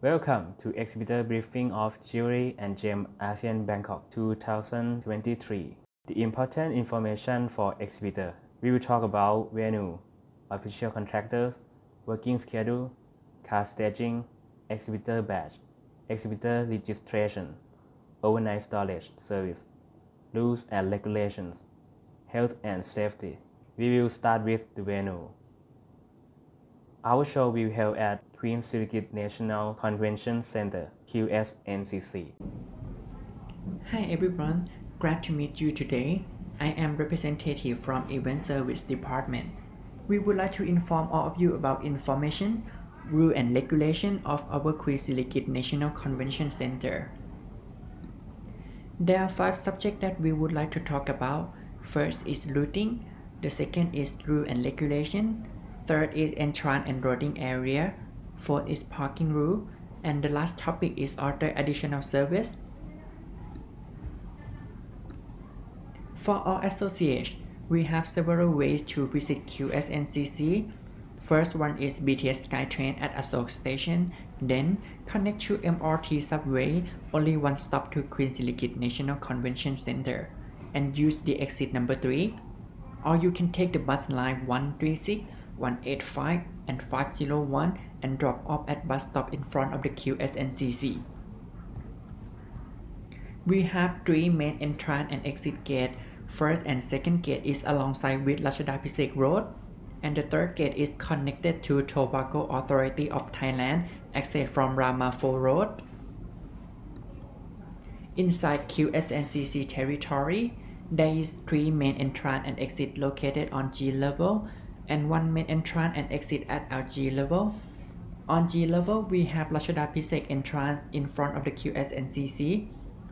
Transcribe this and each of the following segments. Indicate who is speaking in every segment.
Speaker 1: Welcome to Exhibitor Briefing of Jewellery and Gem ASEAN Bangkok 2023. The important information for Exhibitor. We will talk about venue, official contractors, working schedule, car staging, exhibitor badge, exhibitor registration, overnight storage service, rules and regulations, health and safety. We will start with the venue. Our show will be held at Queen Sirikit National Convention Center, QSNCC.
Speaker 2: Hi everyone, glad to meet you today. I am representative from Event Service Department. We would like to inform all of you about information, rule and regulation of our Queen Sirikit National Convention Center. There are 5 subjects that we would like to talk about. First is routing, the second is rule and regulation, third is entrance and loading area, fourth is parking rule, and the last topic is other additional service. For our associates, we have several ways to visit QSNCC. First one is BTS SkyTrain at Asok Station, then connect to MRT subway, only one stop to Queen Sirikit National Convention Center, and use the exit number 3. Or you can take the bus line 136, 185, and 501 and drop off at bus stop in front of the QSNCC. We have 3 main entrance and exit gate. First and second gate is alongside with Rashada Pisek Road, and the third gate is connected to Tobacco Authority of Thailand, access from Rama 4 Road. Inside QSNCC territory, there is 3 main entrance and exit located on G level, and 1 main entrance and exit at our G level. On G level, we have Rashada Pisek entrance in front of the QSNCC,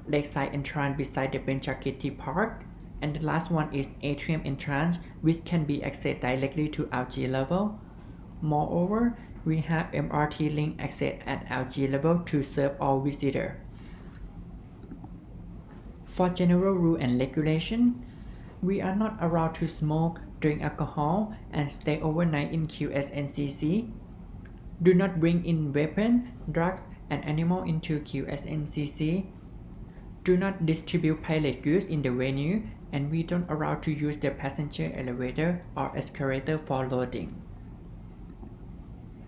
Speaker 2: Lakeside entrance beside the Benchakiti Park, and the last one is atrium entrance, which can be accessed directly to our G level. Moreover, we have MRT link access at our G level to serve all visitors. For general rule and regulation, we are not allowed to smoke, drink alcohol, and stay overnight in QSNCC. Do not bring in weapons, drugs, and animals into QSNCC. Do not distribute pilot goods in the venue, and we don't allow to use the passenger elevator or escalator for loading.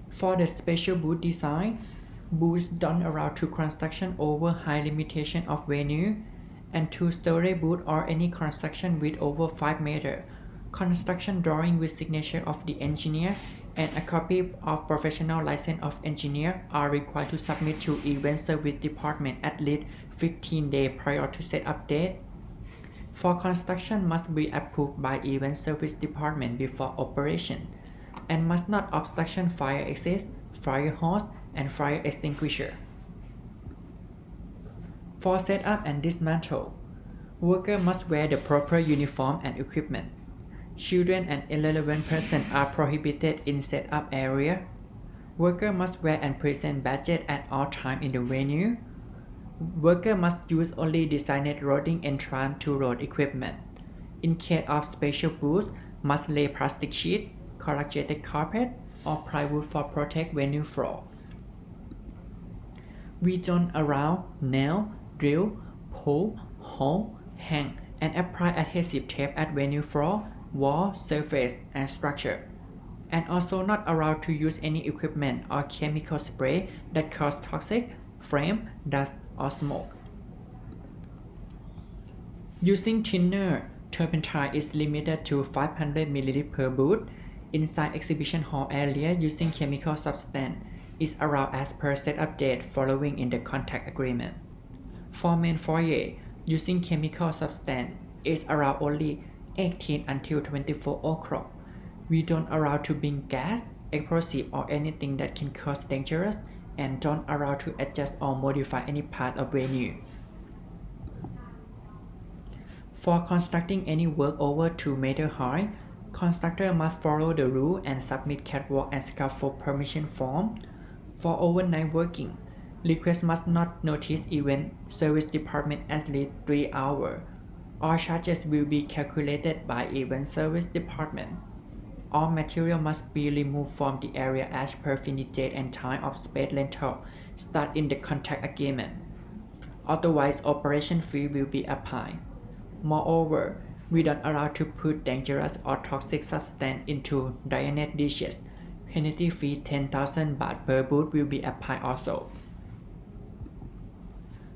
Speaker 2: For the special booth design, booths don't allow to construction over high limitation of venue, and 2-story booth or any construction with over 5 meters. Construction drawing with signature of the engineer and a copy of professional license of engineer are required to submit to Event Service Department at least 15 days prior to setup date. For construction must be approved by Event Service Department before operation, and must not obstruction fire exit, fire hose, and fire extinguisher. For setup and dismantle, workers must wear the proper uniform and equipment. Children and irrelevant persons are prohibited in setup area. Workers must wear and present badges at all times in the venue. Workers must use only designated loading entrance to load equipment. In case of special booths, must lay plastic sheet, corrugated carpet, or plywood for protect venue floor. We don't allow nail, drill, pull, hold, hang, and apply adhesive tape at venue floor, wall, surface, and structure, and also not allowed to use any equipment or chemical spray that cause toxic, flame, dust, or smoke. Using thinner turpentine is limited to 500 ml per booth. Inside exhibition hall area, using chemical substance is allowed as per setup date following in the contract agreement. For main foyer, using chemical substance is allowed only 18 until 24 o'clock. We don't allow to bring gas, explosive, or anything that can cause dangerous, and don't allow to adjust or modify any part of venue. For constructing any work over 2 meters high, constructor must follow the rule and submit catwalk and scaffold permission form. For overnight working, request must not notice Event Service Department at least 3 hours. All charges will be calculated by Event Service Department. All material must be removed from the area as per finished date and time of space rental start in the contract agreement. Otherwise, operation fee will be applied. Moreover, we don't allow to put dangerous or toxic substance into drainage ditches. Penalty fee 10,000 baht per booth will be applied also.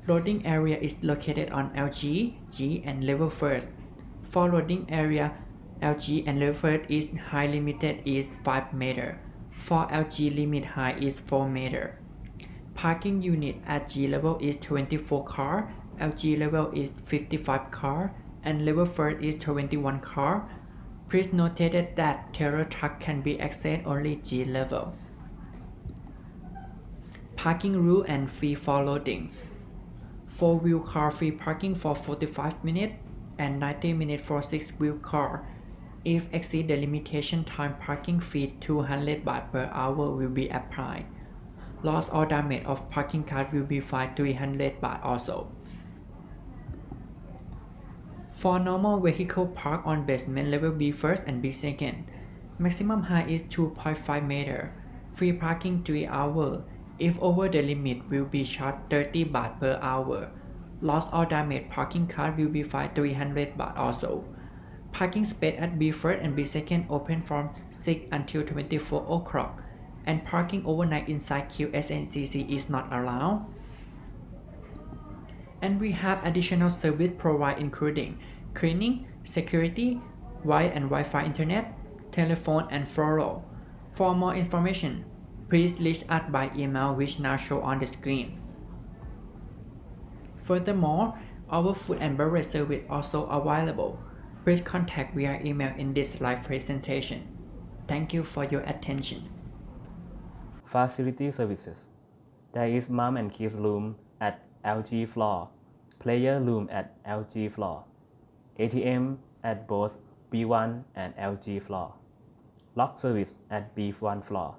Speaker 2: Loading area is located on LG, G, and level first. For loading area, LG and level first is height limited is 5 meter. For LG limit height is 4 meter. Parking unit at G level is 24 car, LG level is 55 car, and level first is 21 car. Please note that trailer truck can be accessed only G level. Parking rule and fee for loading. 4-wheel car free parking for 45 minutes and 90 minutes for 6-wheel car. If exceed the limitation time, parking fee 200 baht per hour will be applied. Loss or damage of parking car will be fined 300 baht also. For normal vehicle parked on basement level B first and B second, maximum height is 2.5 meter. Free parking 3 hours. If over the limit, will be charged 30 baht per hour. Loss or damage parking car will be fined 300 baht also. Parking space at B first and B second open from 6 until 24 o'clock, and parking overnight inside QSNCC is not allowed. And we have additional service provided including cleaning, security, Wi and Wi-Fi internet, telephone, and floral. For more information, please reach us by email which now show on the screen. Furthermore, our food and beverage service also available. Please contact via email in this live presentation. Thank you for your attention.
Speaker 1: Facility services. There is mom and kids room at LG floor, player room at LG floor, ATM at both B1 and LG floor, lock service at B1 floor,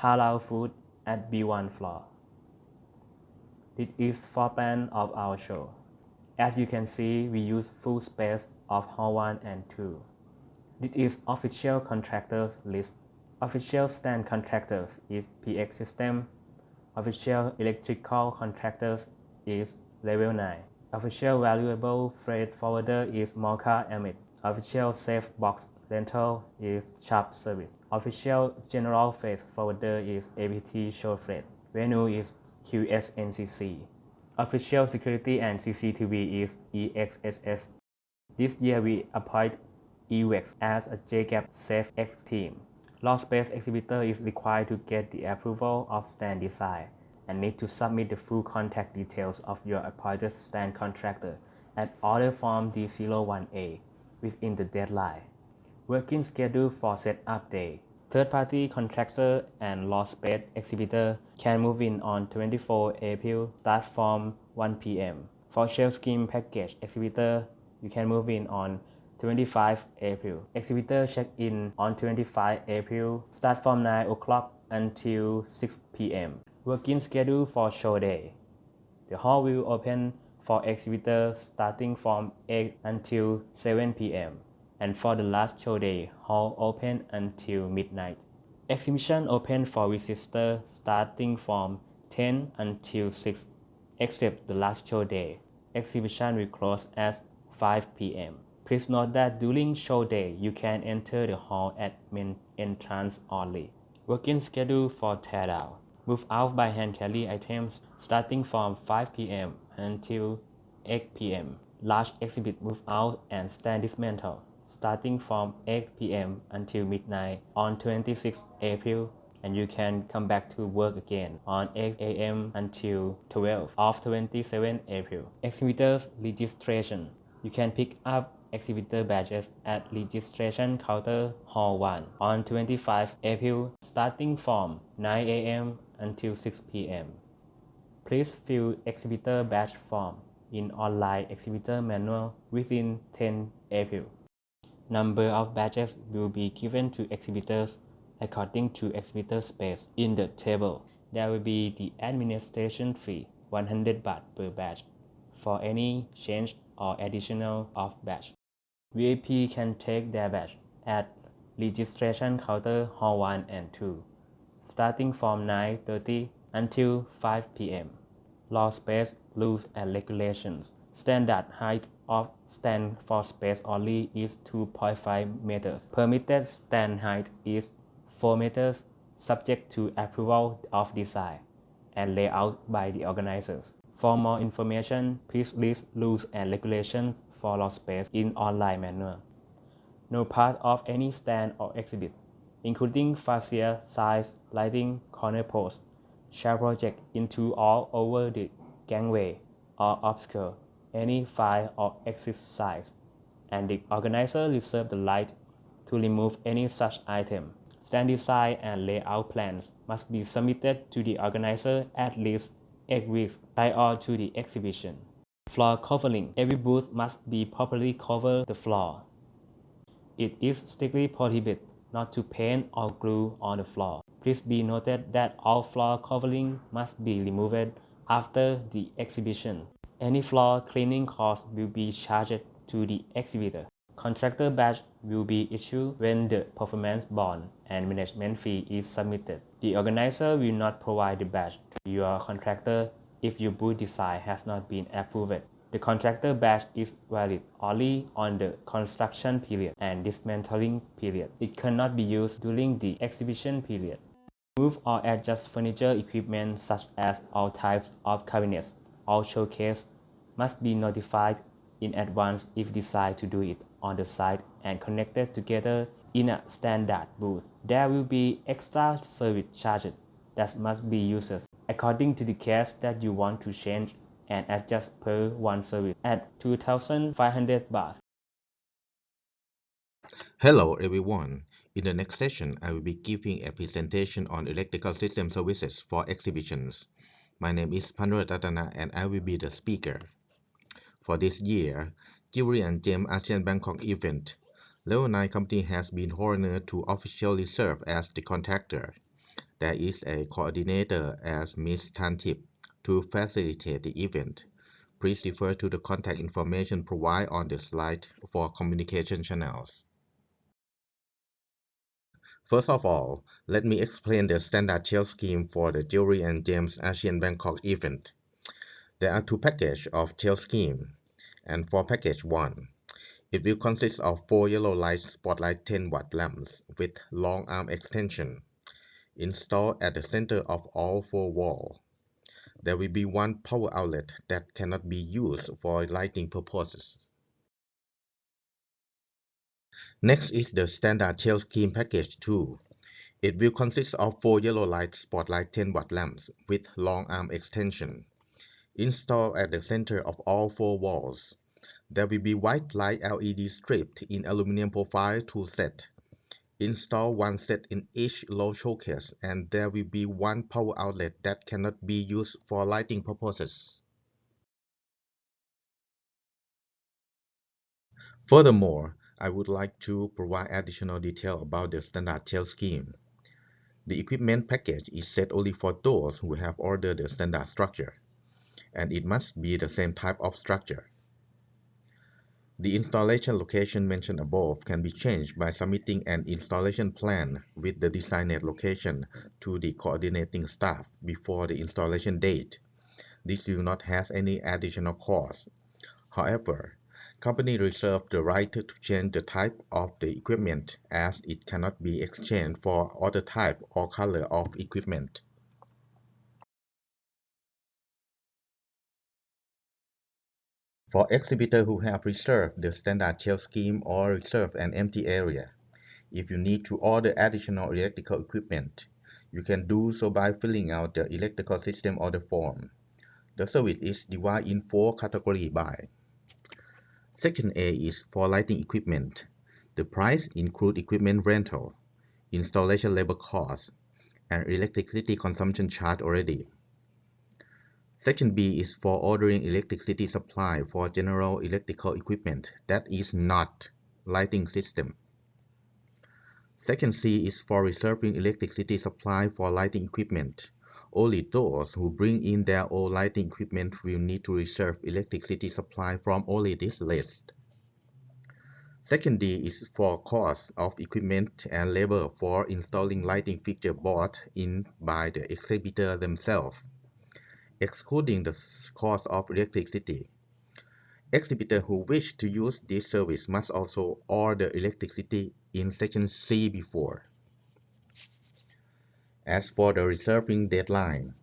Speaker 1: halal food at B1 floor. This is floor plan of our show. As you can see, we use full space of hall 1 and 2. This is official contractors list. Official stand contractors is PX System. Official electrical contractors is level 9. Official valuable freight forwarder is Mocha Amit. Official safe box rental is Sharp Service. Official general freight forwarder is APT Short Freight. Venue is QSNCC. Official security and CCTV is EXSS. This year we appoint EWEX as a JGAB Safe X team. Law space exhibitor is required to get the approval of stand design and need to submit the full contact details of your appointed stand contractor at order form D01A within the deadline. Working schedule for setup day. Third-party contractor and law space exhibitor can move in on 24 April, start from 1 p.m. For shell scheme package exhibitor, you can move in on 25 April. Exhibitor check-in on 25 April, start from 9 o'clock until 6 p.m. Working schedule for show day. The hall will open for exhibitors starting from 8 until 7 p.m. And for the last show day, hall open until midnight. Exhibition open for visitors starting from 10 until 6, except the last show day. Exhibition will close at 5 p.m. Please note that during show day, you can enter the hall at main entrance only. Working schedule for teardown. Move out by hand carry items starting from 5 p.m. until 8 p.m. Large exhibit move out and stand dismantle starting from 8 p.m. until midnight on 26 April, and you can come back to work again on 8 a.m. until 12 of 27 April. Exhibitors registration. You can pick up exhibitor badges at registration counter hall 1 on 25 April starting from 9 a.m. until 6 p.m. Please fill exhibitor badge form in online exhibitor manual within 10 April. Number of badges will be given to exhibitors according to exhibitor space in the table. There will be the administration fee 100 baht per badge for any change or additional of badge. VIP can take their badge at Registration Counter Hall 1 and 2, starting from 9:30 until 5 p.m. Law space, rules and regulations. Standard height of stand for space only is 2.5 meters. Permitted stand height is 4 meters, subject to approval of design and layout by the organizers. For more information, please read rules and regulations for law space in online manual. No part of any stand or exhibit, including fascia, size, lighting, corner posts, shall project into or over the gangway or obscure any fire or exit size, and the organizer reserves the right to remove any such item. Stand design and layout plans must be submitted to the organizer at least 8 weeks prior to the exhibition. Floor covering. Every booth must be properly cover the floor. It is strictly prohibited not to paint or glue on the floor. Please be noted that all floor covering must be removed after the exhibition. Any floor cleaning cost will be charged to the exhibitor. Contractor badge will be issued when the performance bond and management fee is submitted. The organizer will not provide the badge to your contractor if your booth design has not been approved. The contractor badge is valid only on the construction period and dismantling period. It cannot be used during the exhibition period. Move or adjust furniture equipment such as all types of cabinets or showcase must be notified in advance if decide to do it on the site and connected together in a standard booth. There will be extra service charges that must be used according to the case that you want to change and adjust per one service at 2,500 baht.
Speaker 3: Hello everyone. In the next session, I will be giving a presentation on electrical system services for exhibitions. My name is Panuratatana and I will be the speaker. For this year, Jewellery and Gems ASEAN Bangkok event, Level 9 company has been honored to officially serve as the contractor. There is a coordinator as Ms. Tantip to facilitate the event. Please refer to the contact information provided on the slide for communication channels. First of all, let me explain the standard tier scheme for the Jewellery and Gems ASEAN Bangkok event. There are two packages of tier scheme, and for package 1, it will consist of 4 yellow light spotlight 10-watt lamps with long arm extension installed at the center of all 4 walls. There will be one power outlet that cannot be used for lighting purposes. Next is the standard tier scheme package 2. It will consist of 4 yellow light spotlight 10-watt lamps with long arm extension installed at the center of all 4 walls. There will be white light LED strip in aluminum profile 2 sets. Install 1 set in each low showcase, and there will be one power outlet that cannot be used for lighting purposes. Furthermore, I would like to provide additional detail about the standard tier scheme. The equipment package is set only for those who have ordered the standard structure, and it must be the same type of structure. The installation location mentioned above can be changed by submitting an installation plan with the designated location to the coordinating staff before the installation date. This will not have any additional cost. However, company reserve the right to change the type of the equipment as it cannot be exchanged for other type or color of equipment. For exhibitors who have reserved the standard tier scheme or reserved an empty area, if you need to order additional electrical equipment, you can do so by filling out the electrical system order form. The service is divided in 4 categories by. Section A is for lighting equipment. The price includes equipment rental, installation labor costs, and electricity consumption charge already. Section B is for ordering electricity supply for general electrical equipment that is not lighting system. Section C is for reserving electricity supply for lighting equipment. Only those who bring in their own lighting equipment will need to reserve electricity supply from only this list. Second D is for cost of equipment and labor for installing lighting fixture bought in by the exhibitor themselves, excluding the cost of electricity. Exhibitors who wish to use this service must also order electricity in Section C before. As for the reserving deadline,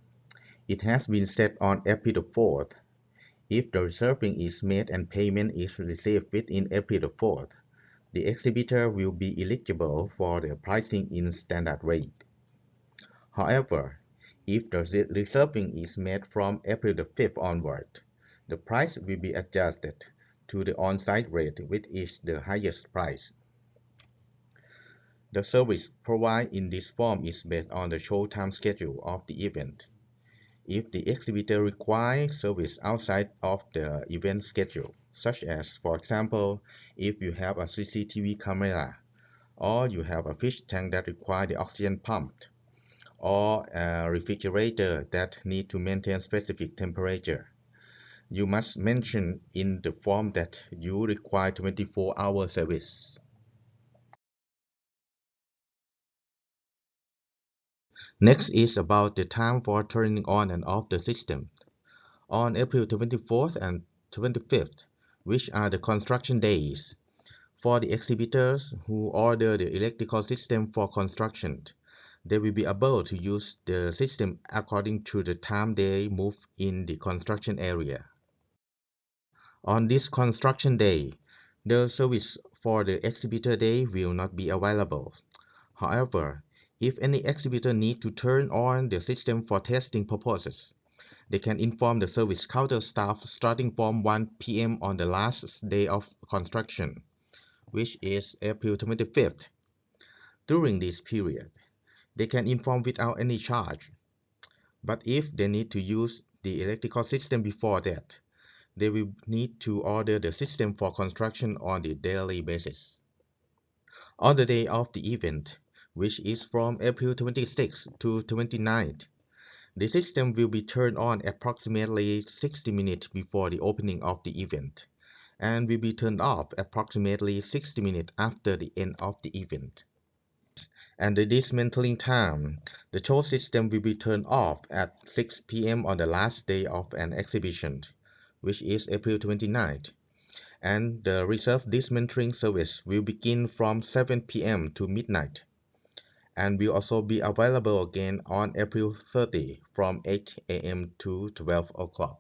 Speaker 3: it has been set on April 4th. If the reserving is made and payment is received within April 4th, the exhibitor will be eligible for the pricing in standard rate. However, if the reserving is made from April 5th onward, the price will be adjusted to the on-site rate, which is the highest price. The service provided in this form is based on the showtime schedule of the event. If the exhibitor requires service outside of the event schedule, such as, for example, if you have a CCTV camera, or you have a fish tank that requires the oxygen pumped, or a refrigerator that needs to maintain specific temperature, you must mention in the form that you require 24-hour service. Next is about the time for turning on and off the system. On April 24th and 25th, which are the construction days, for the exhibitors who order the electrical system for construction, they will be able to use the system according to the time they move in the construction area. On this construction day, the service for the exhibitor day will not be available. However, if any exhibitor needs to turn on the system for testing purposes, they can inform the service counter staff starting from 1 p.m. on the last day of construction, which is April 25th. During this period, they can inform without any charge. But if they need to use the electrical system before that, they will need to order the system for construction on the daily basis. On the day of the event, which is from April 26th to 29th, the system will be turned on approximately 60 minutes before the opening of the event, and will be turned off approximately 60 minutes after the end of the event. And the dismantling time, the tow system will be turned off at 6 p.m. on the last day of an exhibition, which is April 29th, and the reserve dismantling service will begin from 7 p.m. to midnight, and will also be available again on April 30 from 8 a.m. to 12 o'clock.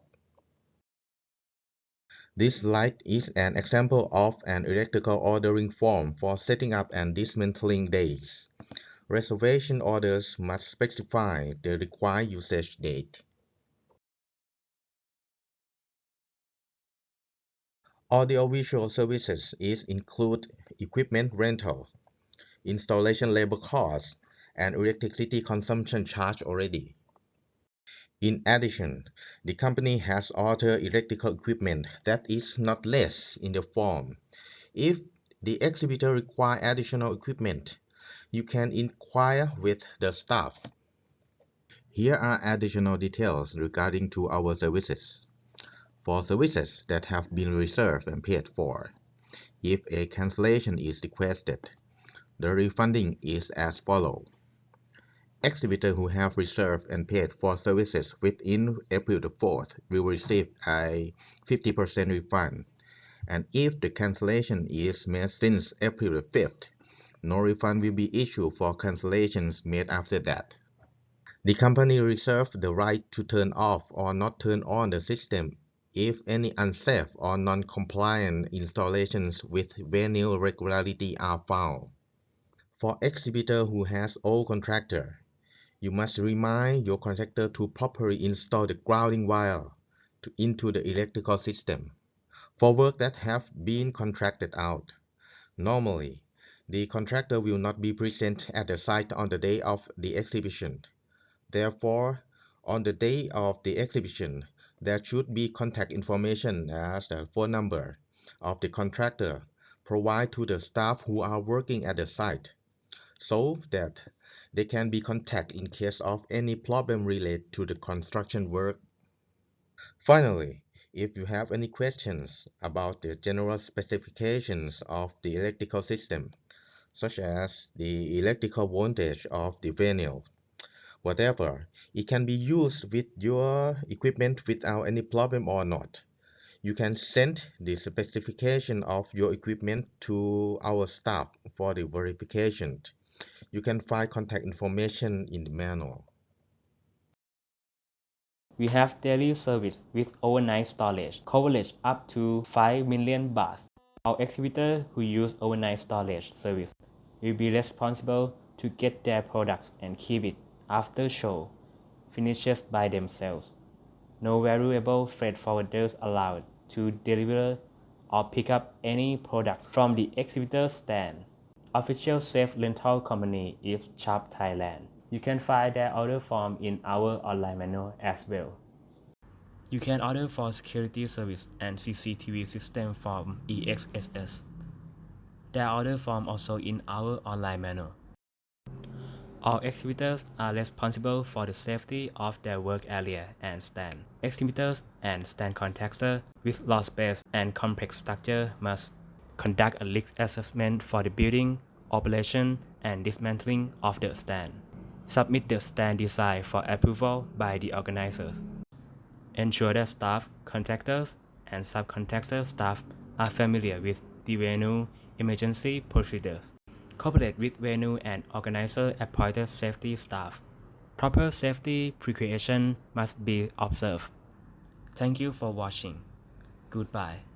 Speaker 3: This slide is an example of an electrical ordering form for setting up and dismantling days. Reservation orders must specify the required usage date. Audiovisual services include equipment rental, installation labor costs, and electricity consumption charge already. In addition, the company has other electrical equipment that is not less in the form. If the exhibitor requires additional equipment, you can inquire with the staff. Here are additional details regarding to our services. For services that have been reserved and paid for, if a cancellation is requested, the refunding is as follows. Exhibitors who have reserved and paid for services within April 4th will receive a 50% refund, and if the cancellation is made since April 5th, no refund will be issued for cancellations made after that. The company reserves the right to turn off or not turn on the system if any unsafe or non-compliant installations with venue regularity are found. For exhibitor who has old contractor, you must remind your contractor to properly install the grounding wire into the electrical system. For work that have been contracted out, normally, the contractor will not be present at the site on the day of the exhibition. Therefore, on the day of the exhibition, there should be contact information as the phone number of the contractor provided to the staff who are working at the site, so that they can be contacted in case of any problem related to the construction work. Finally, If you have any questions about the general specifications of the electrical system, such as the electrical voltage of the venue, whatever, it can be used with your equipment without any problem or not. You can send the specification of your equipment to our staff for the verification. You can find contact information in the manual.
Speaker 1: We have daily service with overnight storage, coverage up to 5 million baht. Our exhibitors who use overnight storage service will be responsible to get their products and keep it after show finishes by themselves. No valuable freight forwarders allowed to deliver or pick up any products from the exhibitor stand. Official safe rental company is Sharp Thailand. You can find their order form in our online manual as well. You can order for security service and CCTV system from EXSS. Their order form also in our online manual. All exhibitors are responsible for the safety of their work area and stand. Exhibitors and stand contractors with large space and complex structure must conduct a risk assessment for the building, operation, and dismantling of the stand. Submit the stand design for approval by the organizers. Ensure that staff, contractors, and subcontractor staff are familiar with the venue emergency procedures. Cooperate with venue and organizer appointed safety staff. Proper safety precaution must be observed. Thank you for watching. Goodbye.